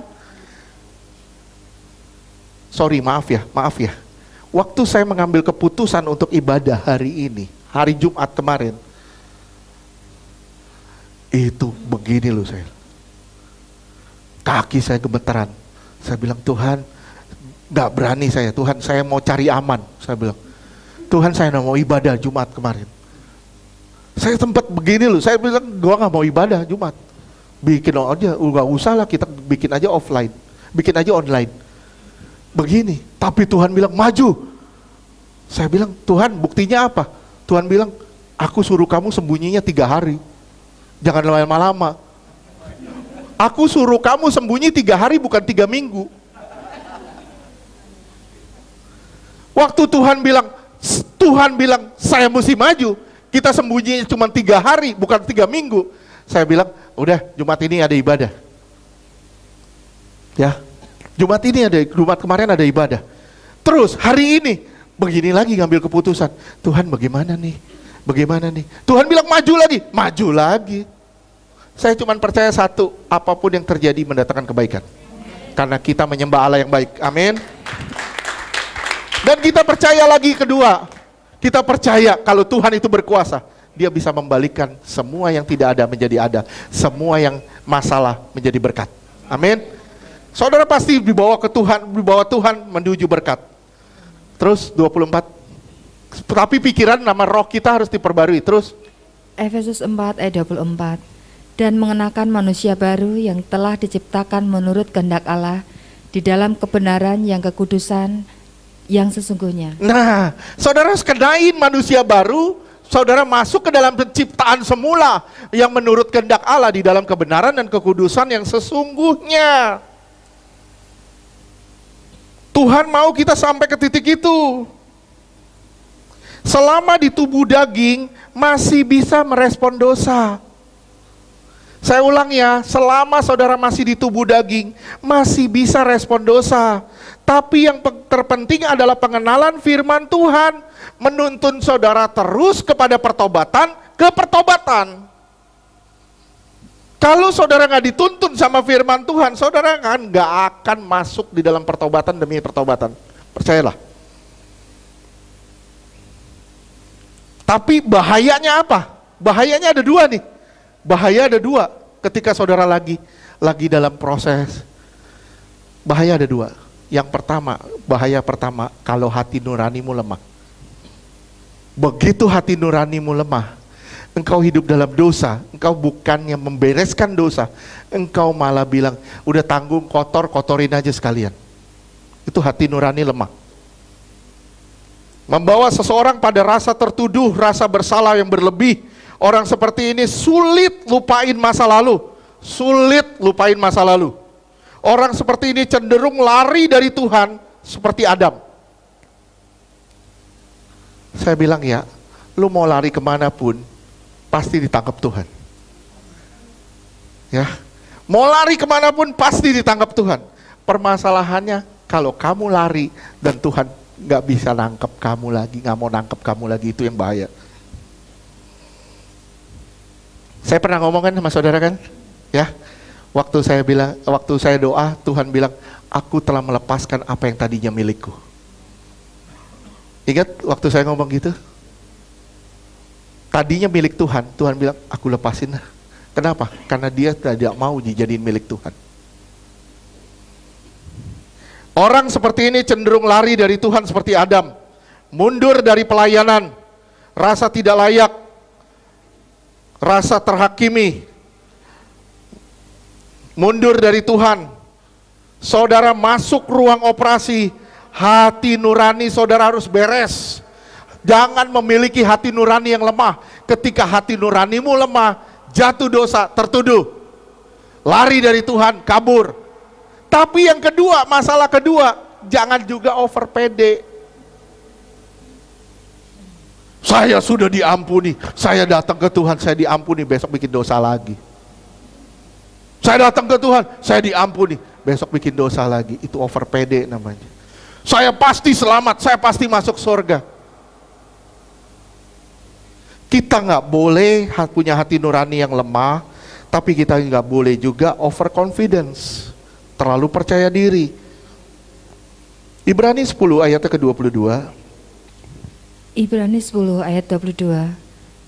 Speaker 1: Sorry, maaf ya. Waktu saya mengambil keputusan untuk ibadah hari ini, hari Jumat kemarin, itu begini loh saya. Kaki saya gemetaran. Saya bilang, Tuhan, gak berani saya. Tuhan, saya mau cari aman. Saya bilang, Tuhan, saya gak mau ibadah Jumat kemarin. Saya sempat begini loh. Saya bilang, gua gak mau ibadah Jumat. Bikin aja, gak usah lah, kita bikin aja offline. Bikin aja online. Begini, tapi Tuhan bilang, maju. Saya bilang, Tuhan, buktinya apa? Tuhan bilang, aku suruh kamu sembunyinya 3 hari. Jangan lama-lama. Aku suruh kamu sembunyi 3 hari, bukan 3 minggu. Waktu Tuhan bilang, saya mesti maju. Kita sembunyinya cuma 3 hari, bukan 3 minggu. Saya bilang, udah, Jumat ini ada ibadah. Ya, Jumat kemarin ada ibadah. Terus hari ini, begini lagi ngambil keputusan. Tuhan bagaimana nih? Tuhan bilang maju lagi. Saya cuma percaya satu, apapun yang terjadi mendatangkan kebaikan. Karena kita menyembah Allah yang baik. Amin. Dan kita percaya lagi kedua, kita percaya kalau Tuhan itu berkuasa. Dia bisa membalikkan semua yang tidak ada menjadi ada. Semua yang masalah menjadi berkat. Amin. Saudara pasti dibawa Tuhan menuju berkat. Terus 24. Tapi pikiran nama roh kita harus diperbarui. Terus
Speaker 2: Efesus 4 ayat 24. Dan mengenakan manusia baru yang telah diciptakan menurut kehendak Allah di dalam kebenaran yang kekudusan yang sesungguhnya.
Speaker 1: Nah, saudara kenain manusia baru, saudara masuk ke dalam penciptaan semula yang menurut kehendak Allah di dalam kebenaran dan kekudusan yang sesungguhnya. Tuhan mau kita sampai ke titik itu. Selama di tubuh daging masih bisa merespon dosa. Saya ulang ya, selama saudara masih di tubuh daging masih bisa respon dosa. Tapi yang terpenting adalah pengenalan firman Tuhan, menuntun saudara terus kepada pertobatan, ke pertobatan. Kalau saudara nggak dituntun sama firman Tuhan, saudara kan nggak akan masuk di dalam pertobatan demi pertobatan. Percayalah. Tapi bahayanya apa? Bahayanya ada 2 nih. Bahaya ada 2 ketika saudara lagi dalam proses. Bahaya ada 2. Yang pertama, bahaya pertama, kalau hati nuranimu lemah. Begitu hati nuranimu lemah, engkau hidup dalam dosa, engkau bukannya membereskan dosa, engkau malah bilang, udah tanggung kotorin aja sekalian. Itu hati nurani lemah. Membawa seseorang pada rasa tertuduh, rasa bersalah yang berlebih. Orang seperti ini sulit lupain masa lalu. Orang seperti ini cenderung lari dari Tuhan seperti Adam. Saya bilang ya, lu mau lari kemanapun, pasti ditangkap Tuhan. Ya, mau lari kemanapun pasti ditangkap Tuhan. Permasalahannya kalau kamu lari dan Tuhan nggak bisa nangkep kamu lagi, nggak mau nangkep kamu lagi, itu yang bahaya. Saya pernah ngomong kan sama saudara kan, ya, waktu saya doa, Tuhan bilang, aku telah melepaskan apa yang tadinya milikku. Ingat waktu saya ngomong gitu? Tadinya milik Tuhan, Tuhan bilang, aku lepasin. Kenapa? Karena dia tidak mau dijadiin milik Tuhan. Orang seperti ini cenderung lari dari Tuhan seperti Adam. Mundur dari pelayanan, rasa tidak layak, rasa terhakimi, mundur dari Tuhan. Saudara masuk ruang operasi, hati nurani saudara harus beres. Jangan memiliki hati nurani yang lemah. Ketika hati nuranimu lemah, jatuh dosa, tertuduh, lari dari Tuhan, kabur. Tapi yang kedua, masalah kedua, jangan juga over pede. Saya sudah diampuni, saya datang ke Tuhan, saya diampuni, besok bikin dosa lagi. Saya datang ke Tuhan, saya diampuni, besok bikin dosa lagi. Itu over pede namanya. Saya pasti selamat, saya pasti masuk surga. Kita nggak boleh punya hati nurani yang lemah, tapi kita nggak boleh juga over confidence, terlalu percaya diri. Ibrani 10 ayatnya ke-22.
Speaker 2: Ibrani 10 ayat 22.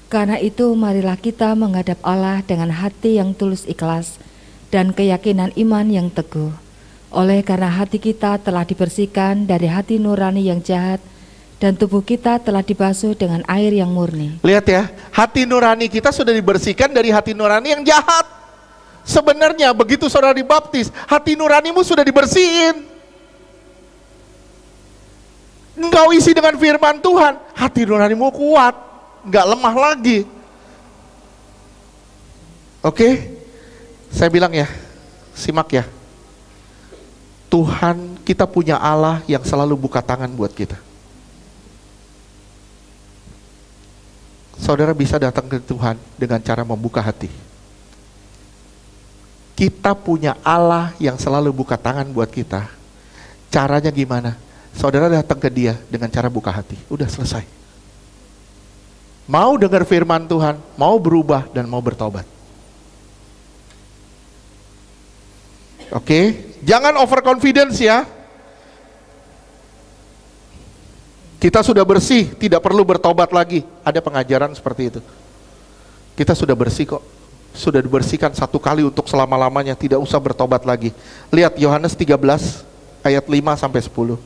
Speaker 2: Karena itu marilah kita menghadap Allah dengan hati yang tulus ikhlas dan keyakinan iman yang teguh. Oleh karena hati kita telah dibersihkan dari hati nurani yang jahat, dan tubuh kita telah dibasuh dengan air yang murni.
Speaker 1: Lihat ya, hati nurani kita sudah dibersihkan dari hati nurani yang jahat. Sebenarnya begitu saudara dibaptis, hati nuranimu sudah dibersihin. Engkau isi dengan firman Tuhan, hati nuranimu kuat, nggak lemah lagi. Oke, saya bilang ya, simak ya. Tuhan, kita punya Allah yang selalu buka tangan buat kita. Saudara bisa datang ke Tuhan dengan cara membuka hati. Kita punya Allah yang selalu buka tangan buat kita. Caranya gimana? Saudara datang ke Dia dengan cara buka hati. Udah selesai. Mau dengar firman Tuhan, mau berubah dan mau bertobat. Oke, jangan overconfidence ya. Kita sudah bersih, tidak perlu bertobat lagi. Ada pengajaran seperti itu. Kita sudah bersih kok. Sudah dibersihkan satu kali untuk selama-lamanya, tidak usah bertobat lagi. Lihat Yohanes 13 ayat 5 sampai 10.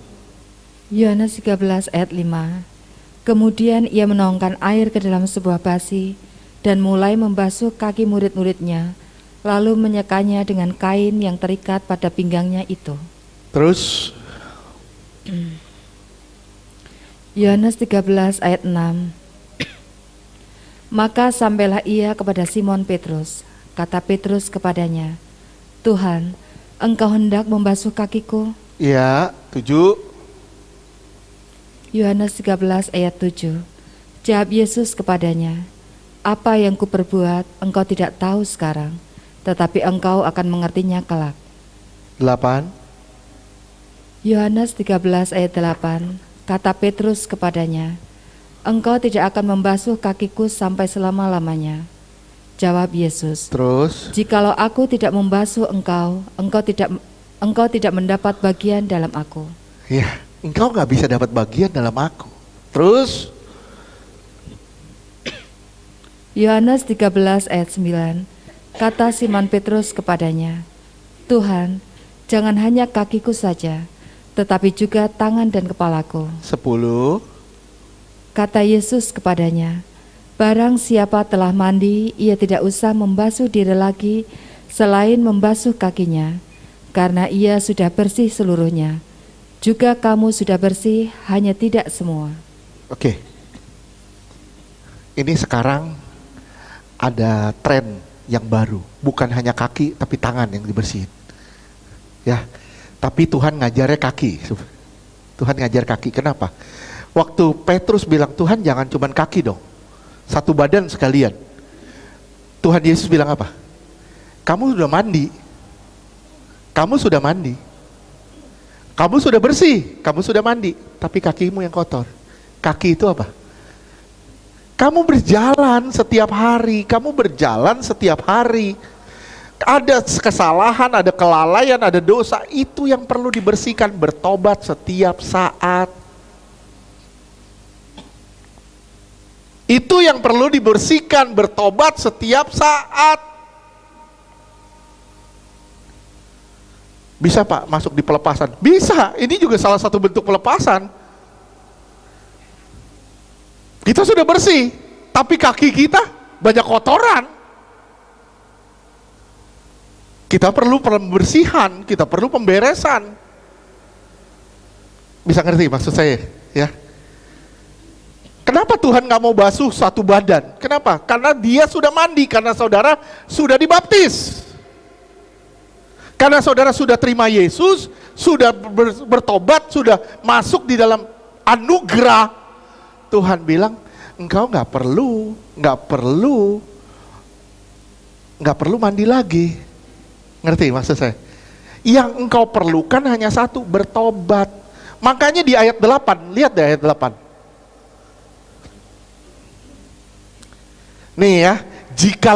Speaker 2: Yohanes 13 ayat 5. Kemudian ia menuangkan air ke dalam sebuah basi dan mulai membasuh kaki murid-muridnya, lalu menyekanya dengan kain yang terikat pada pinggangnya itu.
Speaker 1: Terus
Speaker 2: Yohanes 13 ayat 6. Maka sampailah ia kepada Simon Petrus. Kata Petrus kepadanya, Tuhan, engkau hendak membasuh kakiku?
Speaker 1: ya, 7.
Speaker 2: Yohanes 13 ayat 7. Jawab Yesus kepadanya, apa yang kuperbuat engkau tidak tahu sekarang, tetapi engkau akan mengertinya kelak.
Speaker 1: 8.
Speaker 2: Yohanes 13 ayat 8. Kata Petrus kepadanya, engkau tidak akan membasuh kakiku sampai selama-lamanya. Jawab Yesus,
Speaker 1: Terus
Speaker 2: jikalau aku tidak membasuh engkau, engkau tidak mendapat bagian dalam aku.
Speaker 1: ya, engkau nggak bisa dapat bagian dalam aku. Terus
Speaker 2: Yohanes 13 ayat 9. Kata Simon Petrus kepadanya, Tuhan, jangan hanya kakiku saja, tetapi juga tangan dan kepalaku.
Speaker 1: 10.
Speaker 2: Kata Yesus kepadanya, barang siapa telah mandi, ia tidak usah membasuh diri lagi selain membasuh kakinya, karena ia sudah bersih seluruhnya. Juga kamu sudah bersih, hanya tidak semua.
Speaker 1: Oke. Ini sekarang ada tren yang baru, bukan hanya kaki tapi tangan yang dibersihin. Ya. Tapi Tuhan ngajarnya kaki. Tuhan ngajar kaki. Kenapa? Waktu Petrus bilang, Tuhan jangan cuman kaki dong, satu badan sekalian. Tuhan Yesus bilang apa? Kamu sudah mandi. Kamu sudah mandi. Kamu sudah bersih. Kamu sudah mandi. Tapi kakimu yang kotor. Kaki itu apa? Kamu berjalan setiap hari. Kamu berjalan setiap hari. Ada kesalahan, ada kelalaian, ada dosa, itu yang perlu dibersihkan, bertobat setiap saat. Itu yang perlu dibersihkan, bertobat setiap saat. Bisa Pak masuk di pelepasan? Bisa, ini juga salah satu bentuk pelepasan. Kita sudah bersih, tapi kaki kita banyak kotoran. Kita perlu pembersihan, kita perlu pemberesan. Bisa ngerti maksud saya ya? Kenapa Tuhan nggak mau basuh satu badan? Kenapa? Karena dia sudah mandi, karena saudara sudah dibaptis. Karena saudara sudah terima Yesus, sudah bertobat, sudah masuk di dalam anugerah. Tuhan bilang, engkau nggak perlu mandi lagi. Ngerti maksud saya? Yang engkau perlukan hanya satu, bertobat. Makanya di ayat 8, lihat deh ayat 8. Nih ya, jika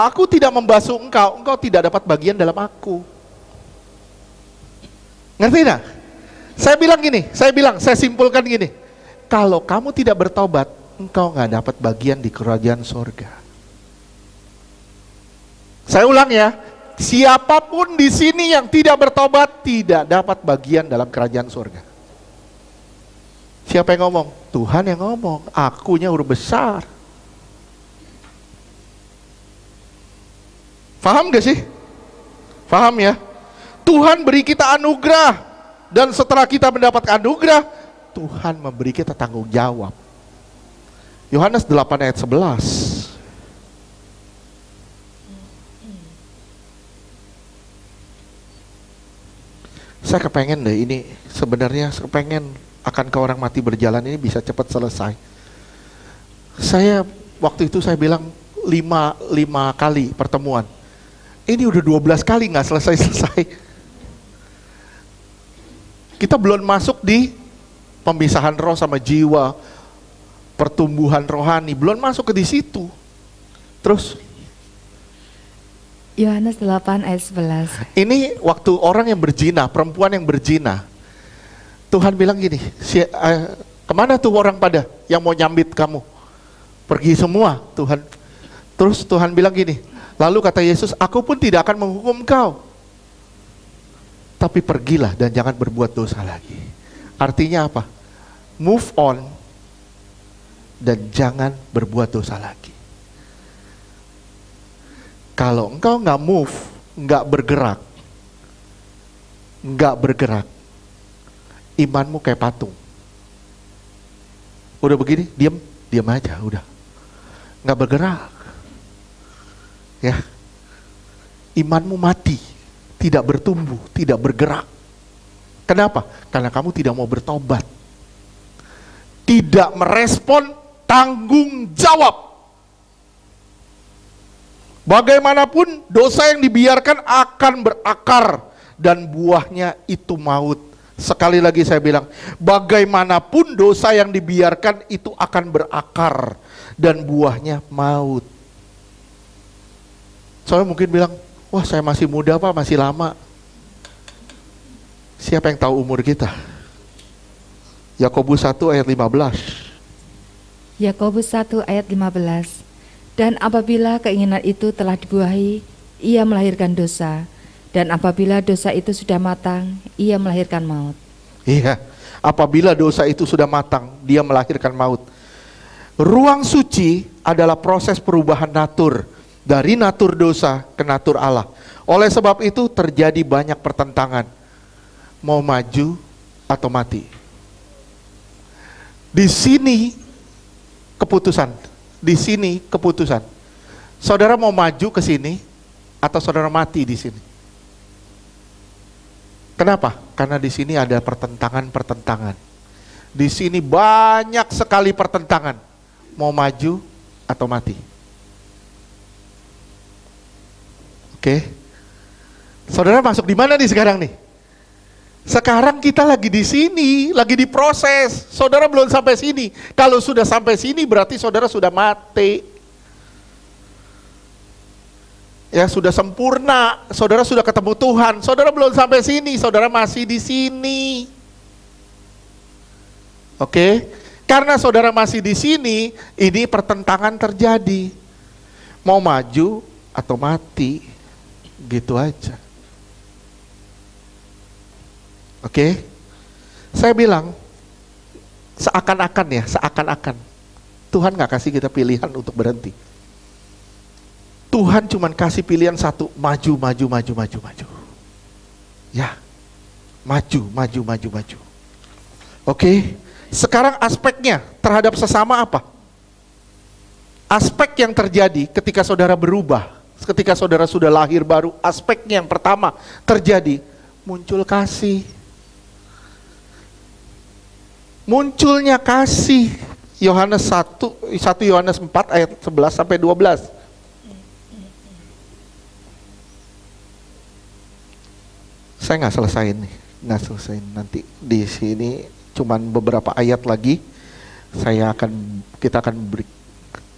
Speaker 1: aku tidak membasuh engkau tidak dapat bagian dalam aku. Ngerti enggak? Saya simpulkan gini. Kalau kamu tidak bertobat, engkau nggak dapat bagian di kerajaan sorga. Saya ulang ya, siapapun di sini yang tidak bertobat tidak dapat bagian dalam kerajaan sorga. Siapa yang ngomong? Tuhan yang ngomong. Akunya huruf besar. Paham gak sih? Paham ya? Tuhan beri kita anugerah, dan setelah kita mendapat anugerah, Tuhan memberi kita tanggung jawab. Yohanes 8 ayat 11. Saya kepengen deh ini, sebenarnya kepengen akan ke orang mati berjalan ini bisa cepat selesai. Saya waktu itu saya bilang 5 kali pertemuan. Ini udah 12 kali nggak selesai-selesai. Kita belum masuk di pemisahan roh sama jiwa, pertumbuhan rohani, belum masuk ke di situ. Terus
Speaker 2: Yohanes 8 ayat 11.
Speaker 1: ini waktu orang yang berzina, perempuan yang berzina. Tuhan bilang gini, kemana tuh orang pada yang mau nyambit kamu? Pergi semua, Tuhan. Terus Tuhan bilang gini, lalu kata Yesus, aku pun tidak akan menghukum kau, tapi pergilah dan jangan berbuat dosa lagi. Artinya apa? Move on dan jangan berbuat dosa lagi. Kalau engkau nggak move, nggak bergerak, imanmu kayak patung. Udah begini, diam aja, udah nggak bergerak. Ya, imanmu mati, tidak bertumbuh, tidak bergerak. Kenapa? Karena kamu tidak mau bertobat, tidak merespon tanggung jawab. Bagaimanapun dosa yang dibiarkan akan berakar dan buahnya itu maut. Sekali lagi saya bilang, bagaimanapun dosa yang dibiarkan itu akan berakar dan buahnya maut. Soalnya mungkin bilang, wah saya masih muda Pak, masih lama. Siapa yang tahu umur kita? Yakobus 1 ayat 15.
Speaker 2: Yakobus 1 ayat 15. Dan apabila keinginan itu telah dibuahi, ia melahirkan dosa. Dan apabila dosa itu sudah matang, ia melahirkan maut.
Speaker 1: Iya, apabila dosa itu sudah matang, dia melahirkan maut. Ruang suci adalah proses perubahan natur. Dari natur dosa ke natur Allah. Oleh sebab itu terjadi banyak pertentangan. Mau maju atau mati. Di sini keputusan. Di sini keputusan. Saudara mau maju ke sini atau saudara mati di sini? Kenapa? Karena di sini ada pertentangan-pertentangan. Di sini banyak sekali pertentangan. Mau maju atau mati. Oke, saudara masuk di mana nih sekarang nih? Sekarang kita lagi di sini, lagi diproses. Saudara belum sampai sini. Kalau sudah sampai sini berarti saudara sudah mati. Ya sudah sempurna, saudara sudah ketemu Tuhan. Saudara belum sampai sini, saudara masih di sini. Oke, Karena saudara masih di sini, ini pertentangan terjadi. Mau maju atau mati, gitu aja. Oke? Saya bilang, seakan-akan Tuhan gak kasih kita pilihan untuk berhenti. Tuhan cuman kasih pilihan satu, maju. Ya, maju. Oke, sekarang aspeknya terhadap sesama apa? Aspek yang terjadi ketika saudara berubah, ketika saudara sudah lahir baru, aspeknya yang pertama terjadi, muncul kasih. Munculnya kasih. Yohanes 1 Yohanes 4 ayat 11 sampai 12. Saya nggak selesaiin nanti di sini cuman beberapa ayat lagi. Kita akan beri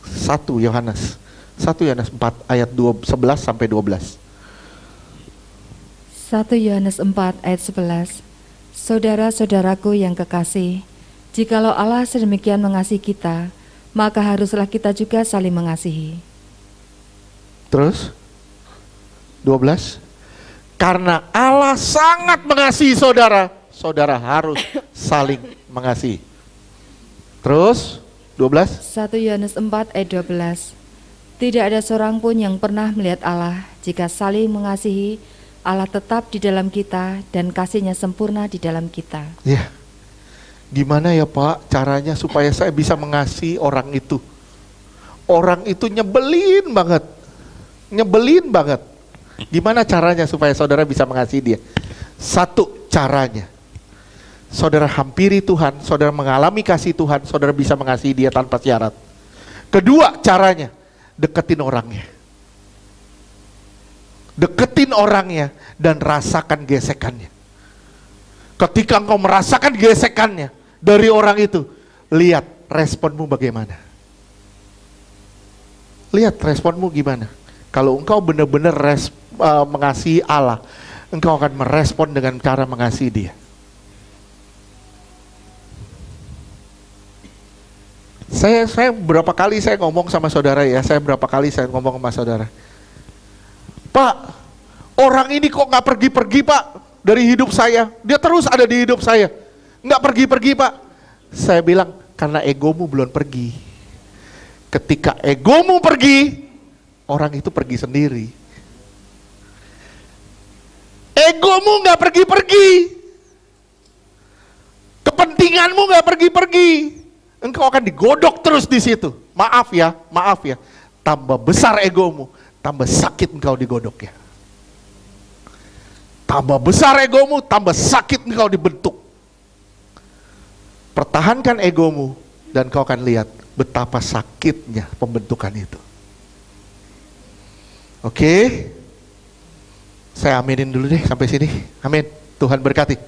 Speaker 1: 1 Yohanes 4 ayat 11 sampai 12.
Speaker 2: 1 Yohanes 4 ayat 11. Saudara-saudaraku yang kekasih, jikalau Allah sedemikian mengasihi kita, maka haruslah kita juga saling mengasihi.
Speaker 1: Terus 12. Karena Allah sangat mengasihi saudara, saudara harus saling mengasihi. Terus 12.
Speaker 2: 1 Yohanes 4 ayat 12. Tidak ada seorang pun yang pernah melihat Allah. Jika saling mengasihi, Allah tetap di dalam kita dan kasih-Nya sempurna di dalam kita.
Speaker 1: Ya. Gimana ya Pak caranya supaya saya bisa mengasihi orang itu? Orang itu nyebelin banget. Gimana caranya supaya saudara bisa mengasihi dia? Satu caranya, saudara hampiri Tuhan, saudara mengalami kasih Tuhan, saudara bisa mengasihi dia tanpa syarat. Kedua caranya, deketin orangnya dan rasakan gesekannya. Ketika engkau merasakan gesekannya dari orang itu, lihat responmu bagaimana. Lihat responmu gimana. Kalau engkau benar-benar mengasihi Allah, engkau akan merespon dengan cara mengasihi dia. Saya berapa kali saya ngomong sama saudara ya, Pak, orang ini kok gak pergi-pergi Pak dari hidup saya, dia terus ada di hidup saya, gak pergi-pergi Pak. Saya bilang, karena egomu belum pergi. Ketika egomu pergi, orang itu pergi sendiri. Egomu gak pergi-pergi, kepentinganmu gak pergi-pergi, engkau akan digodok terus di situ. Maaf ya, tambah besar egomu, tambah sakit engkau digodok ya. Tambah besar egomu, tambah sakit engkau dibentuk. Pertahankan egomu dan kau akan lihat betapa sakitnya pembentukan itu. Oke? Saya aminin dulu deh sampai sini. Amin. Tuhan berkati.